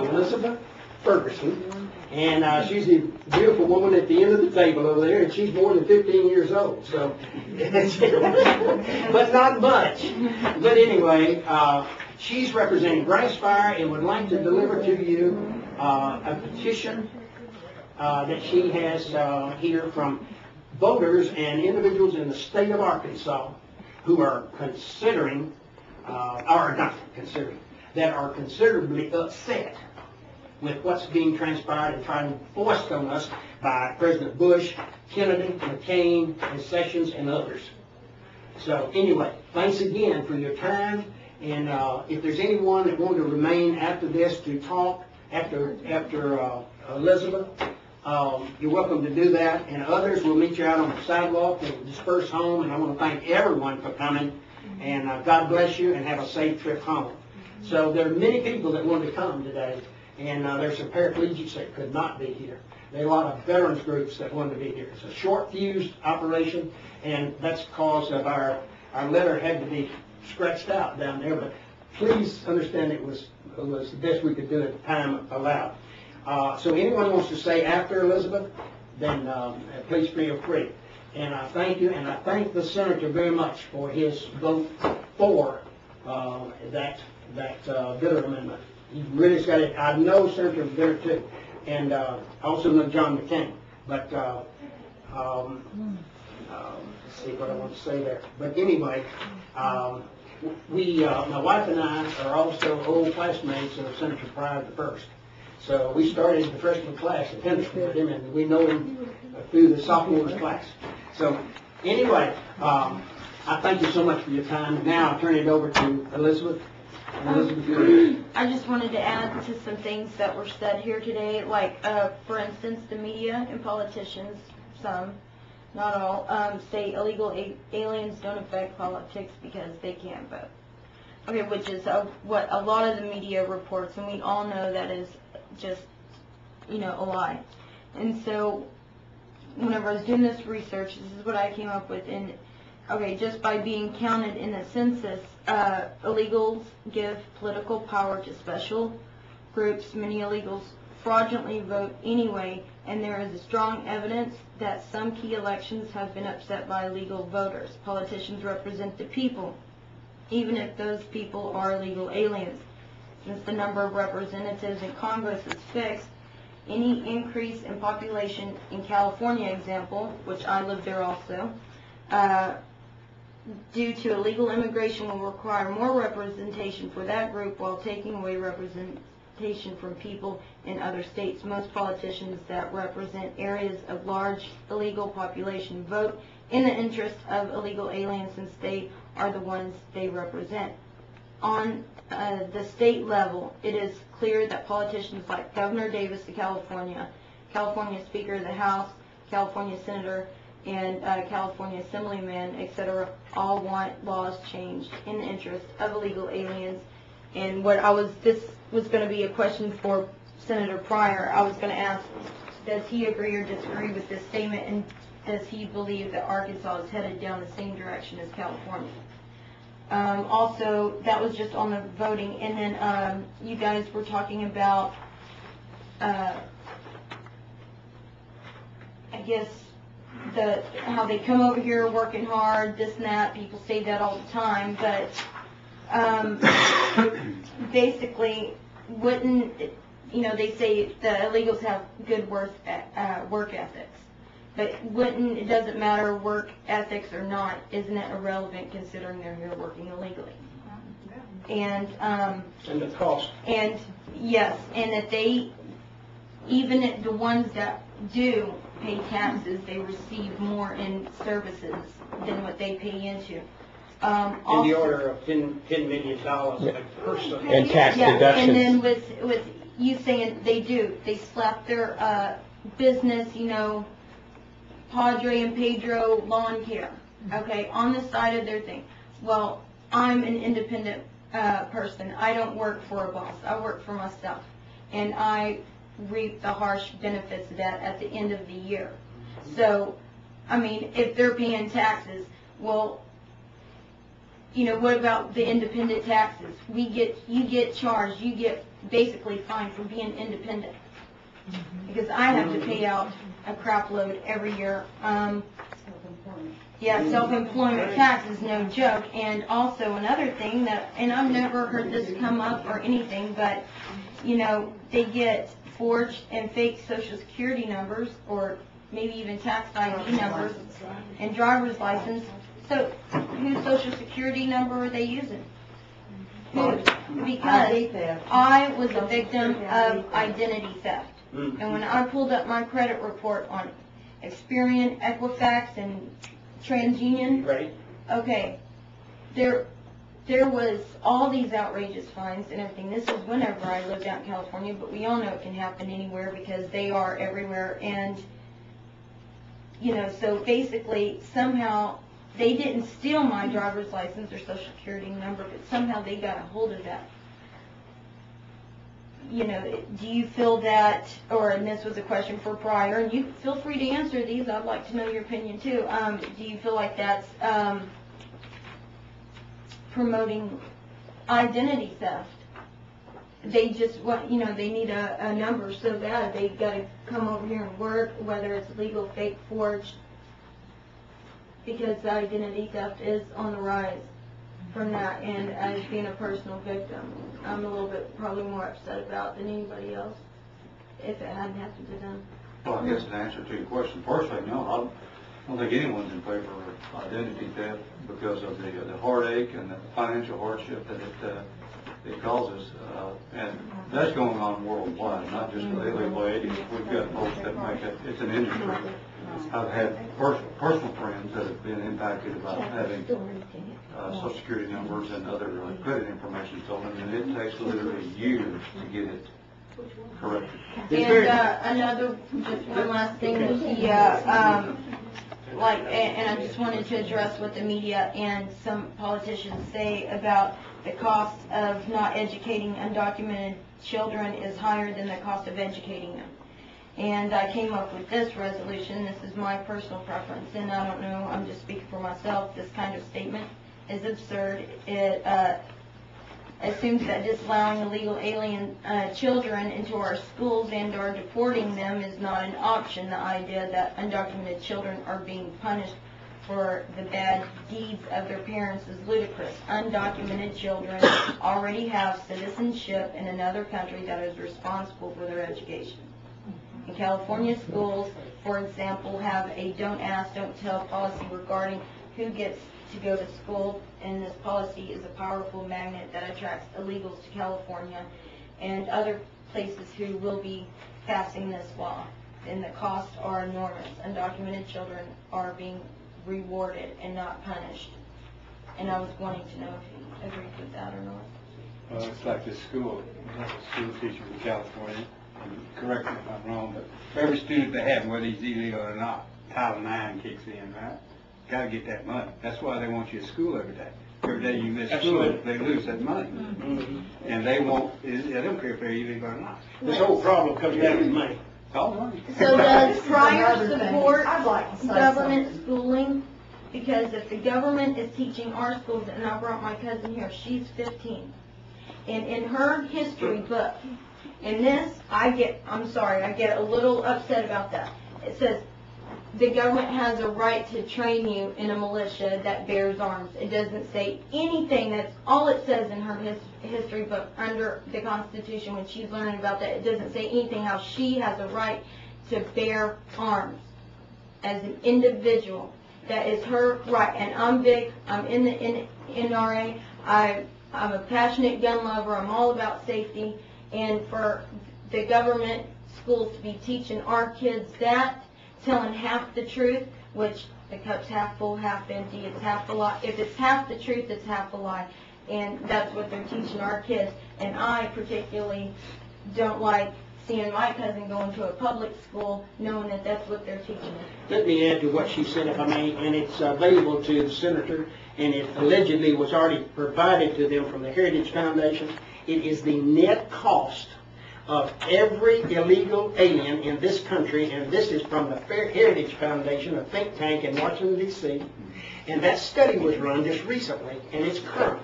Elizabeth Ferguson, and she's a beautiful woman at the end of the table over there, and she's more than 15 years old, so, but not much. But anyway, she's representing Fire and would like to deliver to you a petition that she has here from voters and individuals in the state of Arkansas who are considering, or not considering, that are considerably upset with what's being transpired and trying to forced on us by President Bush, Kennedy, McCain, and Sessions, and others. So anyway, thanks again for your time, and if there's anyone that wanted to remain after this to talk, after Elizabeth, you're welcome to do that, and others will meet you out on the sidewalk and disperse home, and I want to thank everyone for coming, and God bless you, and have a safe trip home. So there are many people that wanted to come today, and there's some paraplegics that could not be here. There are a lot of veterans groups that wanted to be here. It's a short-fused operation, and that's because of our letter had to be scratched out down there, but please understand it was the best we could do at the time allowed. So anyone wants to say after Elizabeth, then please feel free. And I thank you, and I thank the senator very much for his vote for that Bitter amendment. He really's got it. I know Senator Bitter too, and I also know John McCain. But let's see what I want to say there. But anyway, my wife and I are also old classmates of Senator Pryor the first. So we started the freshman class at Henderson with him, and we know him through the sophomore class. So anyway, I thank you so much for your time. Now I'll turn it over to Elizabeth. I just wanted to add to some things that were said here today, like, for instance, the media and politicians, some, not all, say illegal aliens don't affect politics because they can't vote. Okay, which is what a lot of the media reports, and we all know that is just, a lie. And so, whenever I was doing this research, this is what I came up with. And okay, just by being counted in the census, illegals give political power to special groups. Many illegals fraudulently vote anyway, and there is strong evidence that some key elections have been upset by illegal voters. Politicians represent the people, even if those people are illegal aliens. Since the number of representatives in Congress is fixed, any increase in population in California, example, which I live there also, due to illegal immigration will require more representation for that group while taking away representation from people in other states. Most politicians that represent areas of large illegal population vote in the interest of illegal aliens since they are the ones they represent. On the state level, it is clear that politicians like Governor Davis of California, California Speaker of the House, California Senator, and California Assemblyman, etc., all want laws changed in the interest of illegal aliens. And this was going to be a question for Senator Pryor. I was going to ask, does he agree or disagree with this statement, and does he believe that Arkansas is headed down the same direction as California? Also, that was just on the voting, and then you guys were talking about, I guess, how they come over here working hard, this and that. People say that all the time, but basically, wouldn't, they say the illegals have good work ethics. But it doesn't matter work ethics or not, isn't it irrelevant considering they're here working illegally? And the cost. And yes, and that even the ones that do pay taxes, they receive more in services than what they pay into. In the order of $10 million a person. And tax deductions. And then with you saying they slap their business, Padre and Pedro lawn care, okay, on the side of their thing. Well, I'm an independent person. I don't work for a boss. I work for myself. And I reap the harsh benefits of that at the end of the year. So, if they're paying taxes, well, what about the independent taxes? You get charged, you get basically fined for being independent. Because I have to pay out a crap load every year. Yeah, self-employment tax is no joke. And also another thing that, and I've never heard this come up or anything, but, you know, they get forged and fake Social Security numbers or maybe even tax ID numbers and driver's license. So whose Social Security number are they using? Who? Because I was a victim of identity theft. And when I pulled up my credit report on Experian, Equifax, and TransUnion, Right. okay, there was all these outrageous fines and everything. This is whenever I lived out in California, but we all know it can happen anywhere because they are everywhere. And, you know, so basically somehow they didn't steal my driver's license or Social Security number, but somehow they got a hold of that. You know, do you feel that, or, and this was a question for Pryor, and you feel free to answer these, I'd like to know your opinion too. Do you feel like that's promoting identity theft? They just want, you know, they need a number so bad, they got to come over here and work, whether it's legal, fake, forged, because identity theft is on the rise from that, and as being a personal victim, I'm a little bit probably more upset about than anybody else if it hadn't happened to them. Well, I guess in answer to your question, personally, no, I don't think anyone's in favor of identity theft because of the heartache and the financial hardship that it causes, and that's going on worldwide, not just with illegal aliens. We've got folks that make it, it's an industry. I've had personal friends that have been impacted about having Social Security numbers and other credit information stolen, and it takes literally years to get it corrected. And another, just one last thing was the, like, and I just wanted to address what the media and some politicians say about the cost of not educating undocumented children is higher than the cost of educating them. And I came up with this resolution. This is my personal preference, and I don't know, I'm just speaking for myself. This kind of statement is absurd. It assumes that disallowing illegal alien children into our schools and or deporting them is not an option. The idea that undocumented children are being punished for the bad deeds of their parents is ludicrous. Undocumented children already have citizenship in another country that is responsible for their education. In California schools, for example, have a don't ask, don't tell policy regarding who gets to go to school, and this policy is a powerful magnet that attracts illegals to California and other places who will be passing this law. And the costs are enormous. Undocumented children are being rewarded and not punished. And I was wanting to know if you agreed with that or not. Well, it's like this school. We have a school teacher in California, and correct me if I'm wrong, but for every student they have, whether he's illegal or not, Title IX kicks in, right? Got to get that money. That's why they want you at school every day. Every day you miss school, they lose that money. And they won't, they don't care if they're illegal or not. This whole problem comes down to money. It's all money. So does Pryor support I'd like to say government schooling? Because if the government is teaching our schools, and I brought my cousin here, she's 15. And in her history book, in this, I get a little upset about that. It says, the government has a right to train you in a militia that bears arms. It doesn't say anything. That's all it says in her history book under the Constitution when she's learning about that. It doesn't say anything how she has a right to bear arms as an individual. That is her right. And I'm big. I'm in the NRA. I'm a passionate gun lover. I'm all about safety. And for the government schools to be teaching our kids that, telling half the truth, which the cup's half full, half empty, it's half a lie. If it's half the truth, it's half a lie. And that's what they're teaching our kids. And I particularly don't like seeing my cousin going to a public school knowing that that's what they're teaching us. Let me add to what she said, if I may, and it's available to the senator, and it allegedly was already provided to them from the Heritage Foundation. It is the net cost of every illegal alien in this country, and this is from the Heritage Foundation, a think tank in Washington, D.C., and that study was run just recently, and it's current.